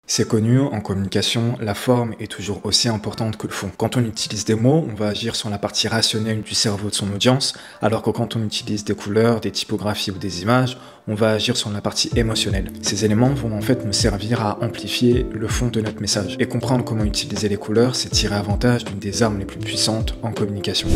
C'est connu, en communication, la forme est toujours aussi importante que le fond. Quand on utilise des mots, on va agir sur la partie rationnelle du cerveau de son audience, alors que quand on utilise des couleurs, des typographies ou des images, on va agir sur la partie émotionnelle. Ces éléments vont en fait nous servir à amplifier le fond de notre message. Et comprendre comment utiliser les couleurs, c'est tirer avantage d'une des armes les plus puissantes en communication.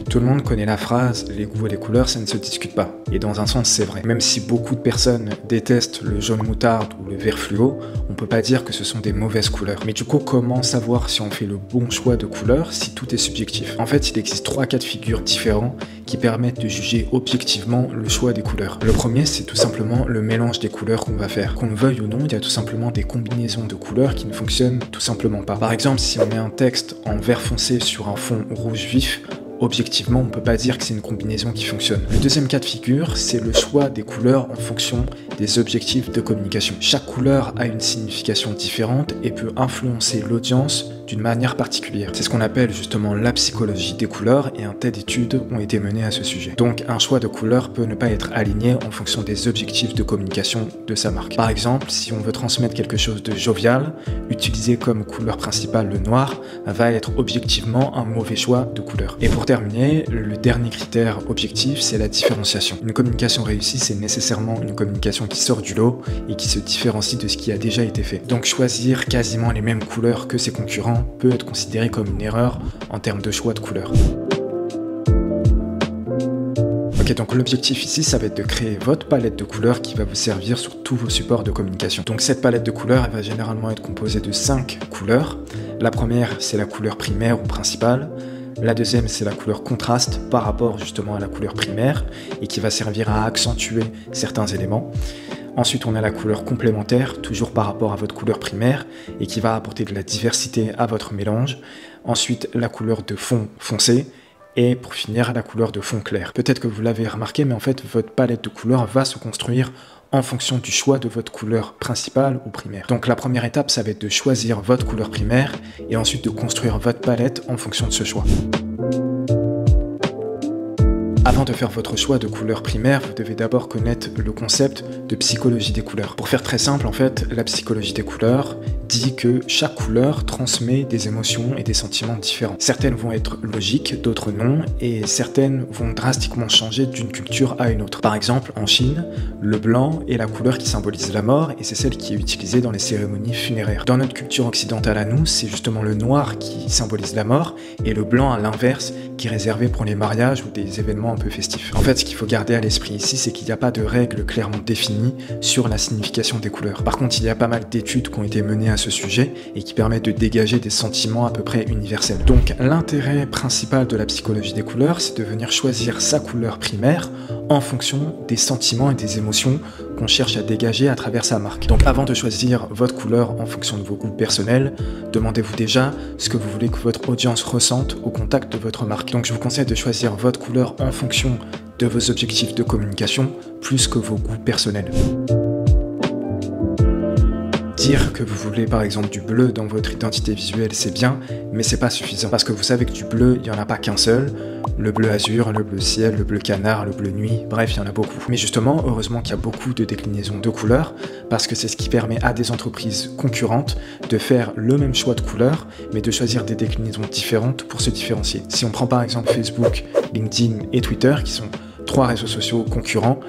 Tout le monde connaît la phrase « les goûts et les couleurs, ça ne se discute pas ». Et dans un sens, c'est vrai. Même si beaucoup de personnes détestent le jaune moutarde ou le vert fluo, on peut pas dire que ce sont des mauvaises couleurs. Mais du coup, comment savoir si on fait le bon choix de couleurs si tout est subjectif? En fait, il existe 3 cas de figure différents qui permettent de juger objectivement le choix des couleurs. Le premier, c'est tout simplement le mélange des couleurs qu'on va faire. Qu'on le veuille ou non, il y a tout simplement des combinaisons de couleurs qui ne fonctionnent tout simplement pas. Par exemple, si on met un texte en vert foncé sur un fond rouge vif, objectivement, on ne peut pas dire que c'est une combinaison qui fonctionne. Le deuxième cas de figure, c'est le choix des couleurs en fonction des objectifs de communication. Chaque couleur a une signification différente et peut influencer l'audience d'une manière particulière. C'est ce qu'on appelle justement la psychologie des couleurs et un tas d'études ont été menées à ce sujet. Donc un choix de couleur peut ne pas être aligné en fonction des objectifs de communication de sa marque. Par exemple, si on veut transmettre quelque chose de jovial, utiliser comme couleur principale le noir va être objectivement un mauvais choix de couleur. Et pour terminer, le dernier critère objectif, c'est la différenciation. Une communication réussie, c'est nécessairement une communication qui sort du lot et qui se différencie de ce qui a déjà été fait. Donc choisir quasiment les mêmes couleurs que ses concurrents peut être considéré comme une erreur en termes de choix de couleurs. Ok, donc l'objectif ici, ça va être de créer votre palette de couleurs qui va vous servir sur tous vos supports de communication. Donc cette palette de couleurs, elle va généralement être composée de 5 couleurs. La première, c'est la couleur primaire ou principale. La deuxième, c'est la couleur contraste par rapport justement à la couleur primaire et qui va servir à accentuer certains éléments. Ensuite, on a la couleur complémentaire, toujours par rapport à votre couleur primaire, et qui va apporter de la diversité à votre mélange. Ensuite, la couleur de fond foncé, et pour finir, la couleur de fond clair. Peut-être que vous l'avez remarqué, mais en fait, votre palette de couleurs va se construire en fonction du choix de votre couleur principale ou primaire. Donc la première étape, ça va être de choisir votre couleur primaire, et ensuite de construire votre palette en fonction de ce choix. Avant de faire votre choix de couleur primaire, vous devez d'abord connaître le concept de psychologie des couleurs. Pour faire très simple, en fait, la psychologie des couleurs dit que chaque couleur transmet des émotions et des sentiments différents. Certaines vont être logiques, d'autres non, et certaines vont drastiquement changer d'une culture à une autre. Par exemple, en Chine, le blanc est la couleur qui symbolise la mort et c'est celle qui est utilisée dans les cérémonies funéraires. Dans notre culture occidentale à nous, c'est justement le noir qui symbolise la mort et le blanc à l'inverse qui est réservé pour les mariages ou des événements un peu festifs. En fait, ce qu'il faut garder à l'esprit ici, c'est qu'il n'y a pas de règles clairement définies sur la signification des couleurs. Par contre, il y a pas mal d'études qui ont été menées à ce sujet et qui permettent de dégager des sentiments à peu près universels. Donc, l'intérêt principal de la psychologie des couleurs, c'est de venir choisir sa couleur primaire en fonction des sentiments et des émotions qu'on cherche à dégager à travers sa marque. Donc avant de choisir votre couleur en fonction de vos goûts personnels, demandez-vous déjà ce que vous voulez que votre audience ressente au contact de votre marque. Donc je vous conseille de choisir votre couleur en fonction de vos objectifs de communication plus que vos goûts personnels. Dire que vous voulez par exemple du bleu dans votre identité visuelle, c'est bien, mais c'est pas suffisant. Parce que vous savez que du bleu, il n'y en a pas qu'un seul. Le bleu azur, le bleu ciel, le bleu canard, le bleu nuit, bref, il y en a beaucoup. Mais justement, heureusement qu'il y a beaucoup de déclinaisons de couleurs, parce que c'est ce qui permet à des entreprises concurrentes de faire le même choix de couleurs, mais de choisir des déclinaisons différentes pour se différencier. Si on prend par exemple Facebook, LinkedIn et Twitter, qui sont 3 réseaux sociaux concurrents,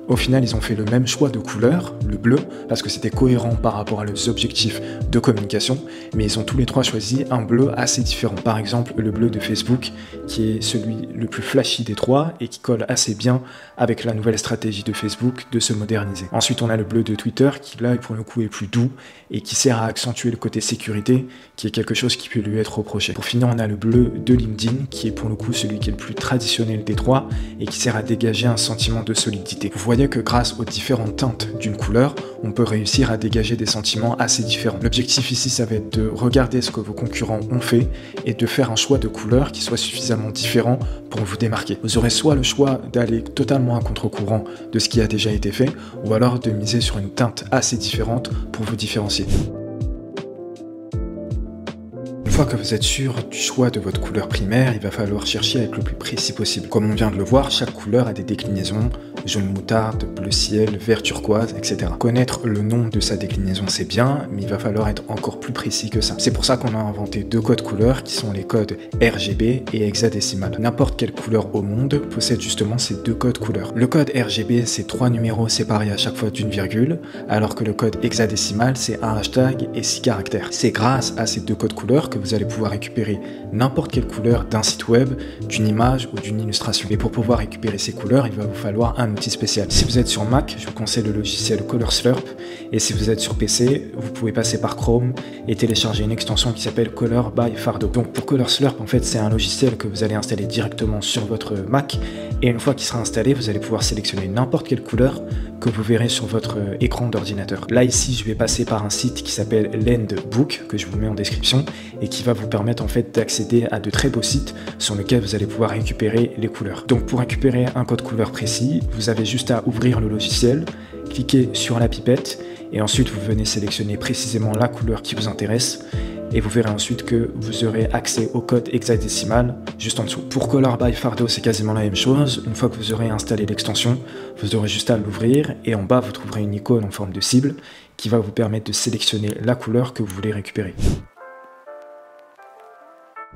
au final, ils ont fait le même choix de couleur, le bleu, parce que c'était cohérent par rapport à leurs objectifs de communication, mais ils ont tous les 3 choisi un bleu assez différent. Par exemple, le bleu de Facebook, qui est celui le plus flashy des 3 et qui colle assez bien avec la nouvelle stratégie de Facebook de se moderniser. Ensuite, on a le bleu de Twitter, qui là, pour le coup, est plus doux et qui sert à accentuer le côté sécurité, qui est quelque chose qui peut lui être reproché. Pour finir, on a le bleu de LinkedIn, qui est pour le coup celui qui est le plus traditionnel des 3 et qui sert à dégager un sentiment de solidité. Vous voyez que grâce aux différentes teintes d'une couleur, on peut réussir à dégager des sentiments assez différents. L'objectif ici, ça va être de regarder ce que vos concurrents ont fait et de faire un choix de couleur qui soit suffisamment différent pour vous démarquer. Vous aurez soit le choix d'aller totalement à contre-courant de ce qui a déjà été fait, ou alors de miser sur une teinte assez différente pour vous différencier. Une fois que vous êtes sûr du choix de votre couleur primaire, il va falloir chercher à être le plus précis possible. Comme on vient de le voir, chaque couleur a des déclinaisons, jaune moutarde, bleu ciel, vert turquoise, etc. Connaître le nom de sa déclinaison c'est bien, mais il va falloir être encore plus précis que ça. C'est pour ça qu'on a inventé deux codes couleurs qui sont les codes RGB et hexadécimal. N'importe quelle couleur au monde possède justement ces deux codes couleurs. Le code RGB c'est 3 numéros séparés à chaque fois d'une virgule, alors que le code hexadécimal c'est un hashtag et 6 caractères. C'est grâce à ces deux codes couleurs que vous allez pouvoir récupérer n'importe quelle couleur d'un site web, d'une image ou d'une illustration. Et pour pouvoir récupérer ces couleurs, il va vous falloir un outil spécial. Si vous êtes sur Mac, je vous conseille le logiciel ColorSlurp, et si vous êtes sur PC, vous pouvez passer par Chrome et télécharger une extension qui s'appelle Color by Fardo. Donc pour ColorSlurp, en fait, c'est un logiciel que vous allez installer directement sur votre Mac, et une fois qu'il sera installé, vous allez pouvoir sélectionner n'importe quelle couleur que vous verrez sur votre écran d'ordinateur. Là ici, je vais passer par un site qui s'appelle Lendbook, que je vous mets en description, et qui va vous permettre en fait d'accéder à de très beaux sites sur lesquels vous allez pouvoir récupérer les couleurs. Donc pour récupérer un code couleur précis, vous avez juste à ouvrir le logiciel, cliquer sur la pipette, et ensuite vous venez sélectionner précisément la couleur qui vous intéresse, et vous verrez ensuite que vous aurez accès au code hexadécimal juste en dessous. Pour Color by Fardo, c'est quasiment la même chose. Une fois que vous aurez installé l'extension, vous aurez juste à l'ouvrir, et en bas vous trouverez une icône en forme de cible qui va vous permettre de sélectionner la couleur que vous voulez récupérer.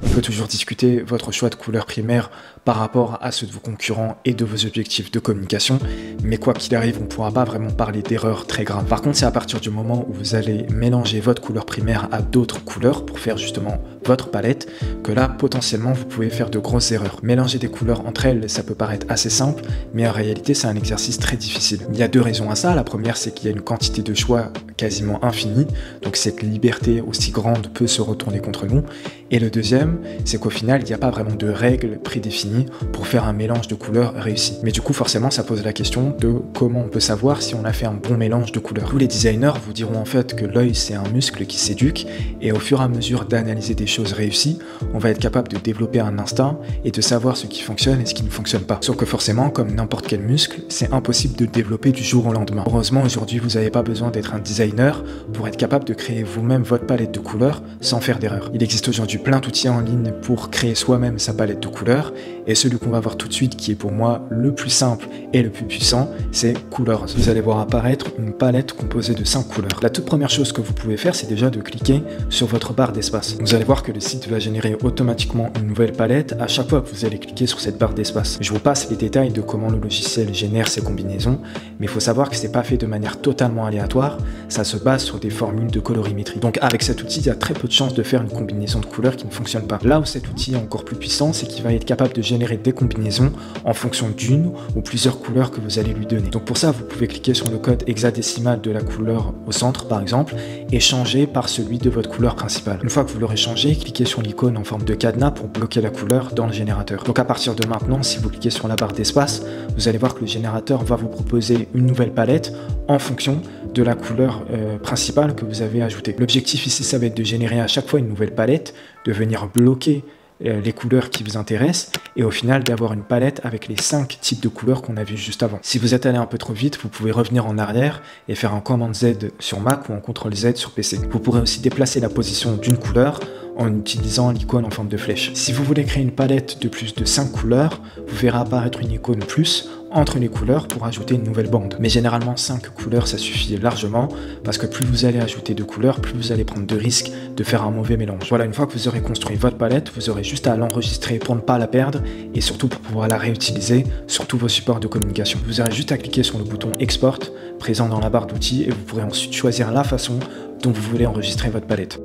On peut toujours discuter votre choix de couleur primaire par rapport à ceux de vos concurrents et de vos objectifs de communication, mais quoi qu'il arrive, on ne pourra pas vraiment parler d'erreurs très graves. Par contre, c'est à partir du moment où vous allez mélanger votre couleur primaire à d'autres couleurs pour faire justement votre palette, que là, potentiellement, vous pouvez faire de grosses erreurs. Mélanger des couleurs entre elles, ça peut paraître assez simple, mais en réalité, c'est un exercice très difficile. Il y a deux raisons à ça. La première, c'est qu'il y a une quantité de choix quasiment infinie, donc cette liberté aussi grande peut se retourner contre nous. Et le deuxième, c'est qu'au final, il n'y a pas vraiment de règles prédéfinies pour faire un mélange de couleurs réussi. Mais du coup, forcément, ça pose la question de comment on peut savoir si on a fait un bon mélange de couleurs. Tous les designers vous diront en fait que l'œil, c'est un muscle qui s'éduque, et au fur et à mesure d'analyser des choses réussies, on va être capable de développer un instinct et de savoir ce qui fonctionne et ce qui ne fonctionne pas. Sauf que forcément, comme n'importe quel muscle, c'est impossible de le développer du jour au lendemain. Heureusement, aujourd'hui, vous n'avez pas besoin d'être un designer pour être capable de créer vous-même votre palette de couleurs sans faire d'erreur. Il existe aujourd'hui plein d'outils en ligne pour créer soi-même sa palette de couleurs, et celui qu'on va voir tout de suite, qui est pour moi le plus simple et le plus puissant, c'est Colors. Vous allez voir apparaître une palette composée de 5 couleurs. La toute première chose que vous pouvez faire, c'est déjà de cliquer sur votre barre d'espace. Vous allez voir que le site va générer automatiquement une nouvelle palette à chaque fois que vous allez cliquer sur cette barre d'espace. Je vous passe les détails de comment le logiciel génère ces combinaisons, mais il faut savoir que c'est pas fait de manière totalement aléatoire, ça se base sur des formules de colorimétrie. Donc avec cet outil, il y a très peu de chances de faire une combinaison de couleurs qui ne fonctionne pas. Là où cet outil est encore plus puissant, c'est qu'il va être capable de générer des combinaisons en fonction d'une ou plusieurs couleurs que vous allez lui donner. Donc pour ça, vous pouvez cliquer sur le code hexadécimal de la couleur au centre par exemple, et changer par celui de votre couleur principale. Une fois que vous l'aurez changé, cliquez sur l'icône en forme de cadenas pour bloquer la couleur dans le générateur. Donc à partir de maintenant, si vous cliquez sur la barre d'espace, vous allez voir que le générateur va vous proposer une nouvelle palette en fonction de la couleur principale que vous avez ajoutée. L'objectif ici, ça va être de générer à chaque fois une nouvelle palette, de venir bloquer les couleurs qui vous intéressent, et au final d'avoir une palette avec les 5 types de couleurs qu'on a vu juste avant. Si vous êtes allé un peu trop vite, vous pouvez revenir en arrière et faire un commande Z sur Mac ou un CTRL Z sur PC. Vous pourrez aussi déplacer la position d'une couleur en utilisant l'icône en forme de flèche. Si vous voulez créer une palette de plus de 5 couleurs, vous verrez apparaître une icône plus entre les couleurs pour ajouter une nouvelle bande. Mais généralement 5 couleurs ça suffit largement, parce que plus vous allez ajouter de couleurs, plus vous allez prendre de risques de faire un mauvais mélange. Voilà, une fois que vous aurez construit votre palette, vous aurez juste à l'enregistrer pour ne pas la perdre, et surtout pour pouvoir la réutiliser sur tous vos supports de communication. Vous aurez juste à cliquer sur le bouton Export présent dans la barre d'outils, et vous pourrez ensuite choisir la façon dont vous voulez enregistrer votre palette.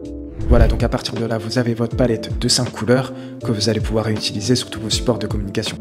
Voilà, donc à partir de là, vous avez votre palette de 5 couleurs que vous allez pouvoir réutiliser sur tous vos supports de communication.